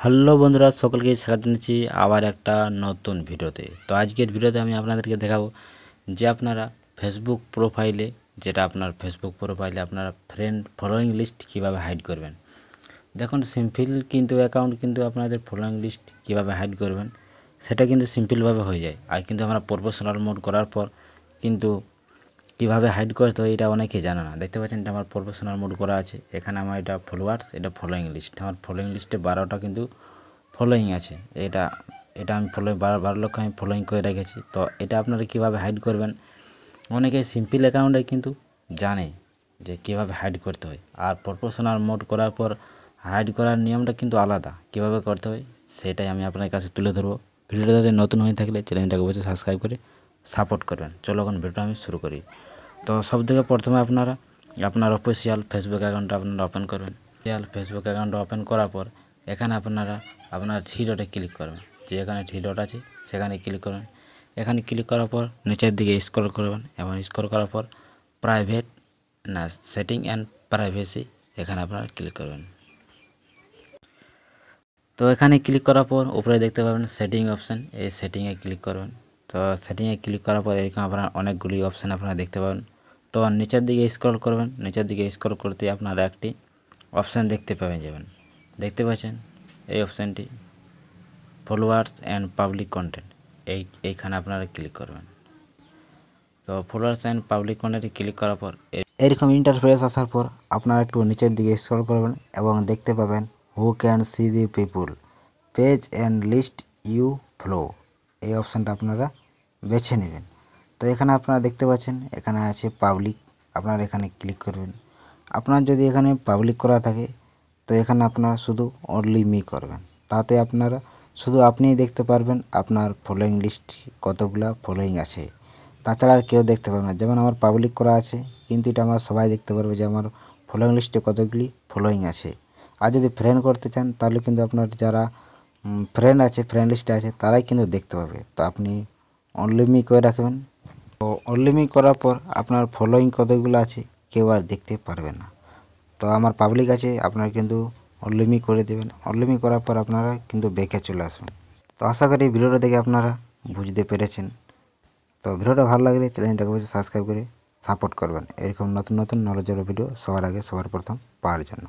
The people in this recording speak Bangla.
হ্যালো বন্ধুরা, সকলকে স্বাগত জানাচ্ছি আবার একটা নতুন ভিডিওতে। তো আজকের ভিডিওতে আমি আপনাদেরকে দেখাবো যে আপনারা ফেসবুক প্রোফাইলে আপনারা ফ্রেন্ড ফলোয়িং লিস্ট কিভাবে হাইড করবেন। দেখুন, সিম্পল কিন্তু অ্যাকাউন্ট কিন্তু আপনাদের ফলোয়িং লিস্ট কিভাবে হাইড করবেন সেটা কিন্তু সিম্পলভাবে হয়ে যায়। আর কিন্তু আমরা প্রফেশনাল মোড করার পর কিন্তু কীভাবে হাইড করতে হয় এটা অনেকেই জানে না। দেখতে পাচ্ছেন এটা আমার প্রফেশনাল মোড করা আছে। এখানে আমার এটা ফলোয়ার্স, এটা ফলোয়িং লিস্ট। আমার ফলোয়িং লিস্টে 12টা কিন্তু ফলোয়িং আছে। এটা এটা আমি 12 লক্ষ আমি ফলোয়িং করে রেখেছি। তো এটা আপনারা কিভাবে হাইড করবেন, অনেকে সিম্পল অ্যাকাউন্টে কিন্তু জানে যে কিভাবে হাইড করতে হয়। আর প্রফেশনাল মোড করার পর হাইড করার নিয়মটা কিন্তু আলাদা, কিভাবে করতে হয় সেটাই আমি আপনার কাছে তুলে ধরবো। ভিডিওটা যদি নতুন হয়ে থাকলে চ্যানেলটাকে অবশ্যই সাবস্ক্রাইব করে সাপোর্ট করবেন। চলো এখন ভিডিওটা আমি শুরু করি। তো সবথেকে প্রথমে আপনার অফিসিয়াল ফেসবুক অ্যাকাউন্টটা ওপেন করবেন। ফেসবুক অ্যাকাউন্টটা ওপেন করার পর এখানে আপনার থ্রি ডটে ক্লিক করবেন। যে এখানে থ্রি ডট আছে সেখানে ক্লিক করবেন। এখানে ক্লিক করার পর নিচের দিকে স্ক্রল করবেন এবং স্ক্রল করার পর সেটিং অ্যান্ড প্রাইভেসি এখানে আপনারা ক্লিক করবেন। তো এখানে ক্লিক করার পর উপরে দেখতে পাবেন সেটিং অপশান, এই সেটিংয়ে ক্লিক করবেন। তো সেটিংয়ে ক্লিক করার পর এরকম আপনারা অনেকগুলি অপশান আপনারা দেখতে পাবেন। তো নিচের দিকে স্ক্রল করবেন, নিচের দিকে স্ক্রল করতে আপনারা একটি অপশান দেখতে যাবেন। দেখতে পাচ্ছেন এই অপশানটি ফলোয়ার্স অ্যান্ড পাবলিক কন্টেন্ট, এইখানে আপনারা ক্লিক করবেন। তো ফলোয়ার্স অ্যান্ড পাবলিক কন্টেন্টে ক্লিক করার পর এরকম ইন্টারফেস আসার পর আপনারা একটু নিচের দিকে স্ক্রল করবেন এবং দেখতে পাবেন who can see the people page and list you follow, এই অপশানটা আপনারা বেছে নেবেন। তো এখানে আপনারা দেখতে পাচ্ছেন এখানে আছে পাবলিক, আপনারা এখানে ক্লিক করবেন। আপনার যদি এখানে পাবলিক করা থাকে তো এখানে আপনারা শুধু অনলি মি করবেন, তাতে আপনারা শুধু আপনিই দেখতে পারবেন আপনার ফলোয়িং লিস্ট কতগুলা ফলোয়িং আছে, তাছাড়া আর কেউ দেখতে পারবে না। যেমন আমার পাবলিক করা আছে কিন্তু এটা আমার সবাই দেখতে পারবে যে আমার ফলোয়িং লিস্টে কতগুলি ফলোয়িং আছে। আর যদি ফ্রেন্ড করতে চান তাহলে কিন্তু আপনার যারা ফ্রেন্ড আছে, ফ্রেন্ড লিস্টে আছে, তারাই কিন্তু দেখতে পাবে। তো আপনি অনলি মি করে রাখবেন। তো অনলি মি করার পর আপনার ফলোয়িং কতগুলো আছে কেউ আর দেখতে পারবে না। তো আমার পাবলিক আছে, আপনারা কিন্তু অনলি মি করে দেবেন। অনলি মি করার পর আপনারা কিন্তু ব্যাকে চলে আসবেন। তো আশা করি ভিডিওটা দেখে আপনারা বুঝতে পেরেছেন। তো ভিডিওটা ভালো লাগলে চ্যানেলটাকে অবশ্যই সাবস্ক্রাইব করে সাপোর্ট করবেন এরকম নতুন নতুন নলেজের ভিডিও সবার আগে সবার প্রথম পাওয়ার জন্য।